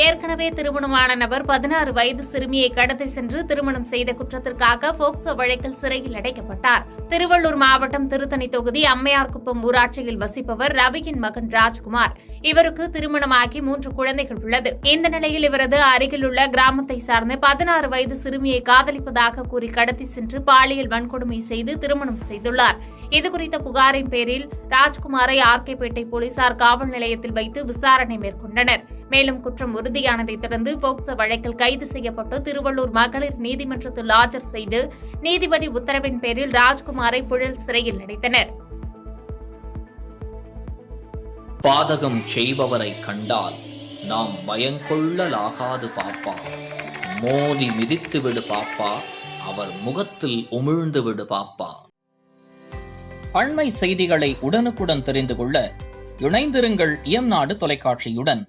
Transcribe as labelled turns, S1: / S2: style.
S1: ஏற்கனவே திருமணமான நபர் 16 வயது சிறுமியை கடத்தி சென்று திருமணம் செய்த குற்றத்திற்காக போக்சோ வழக்கில் சிறையில் அடைக்கப்பட்டார். திருவள்ளூர் மாவட்டம் திருத்தணி தொகுதி அம்மையார்குப்பம் ஊராட்சியில் வசிப்பவர் ரவியின் மகன் ராஜ்குமார். இவருக்கு திருமணமாகி 3 குழந்தைகள் உள்ளது. இந்த நிலையில் இவரது அருகிலுள்ள கிராமத்தை சார்ந்த 16 வயது சிறுமியை காதலிப்பதாக கூறி கடத்தி சென்று பாலியல் வன்கொடுமை செய்து திருமணம் செய்துள்ளார். இதுகுறித்த புகாரின் பேரில் ராஜ்குமாரை ஆர்கேபேட்டை போலீசார் காவல் நிலையத்தில் வைத்து விசாரணை மேற்கொண்டனர். மேலும் குற்றம் உறுதியானதை தொடர்ந்து போக்சோ வழக்கில் கைது செய்யப்பட்டு திருவள்ளூர் மகளிர் நீதிமன்றத்தில் ஆஜர் செய்து நீதிபதி உத்தரவின் பேரில் ராஜ்குமாரை புழல் சிறையில் அடைத்தனர்.
S2: பாதகம் செய்பவரை கண்டால் நாம் பயங்கொள்ளலாகாது பாப்பா. மோதி மிதித்து விடு பாப்பா, அவர் முகத்தில் உமிழ்ந்து விடு பாப்பா. அண்மை செய்திகளை உடனுக்குடன் தெரிந்து கொள்ள இணைந்திருங்கள் இயம்நாடு தொலைக்காட்சியுடன்.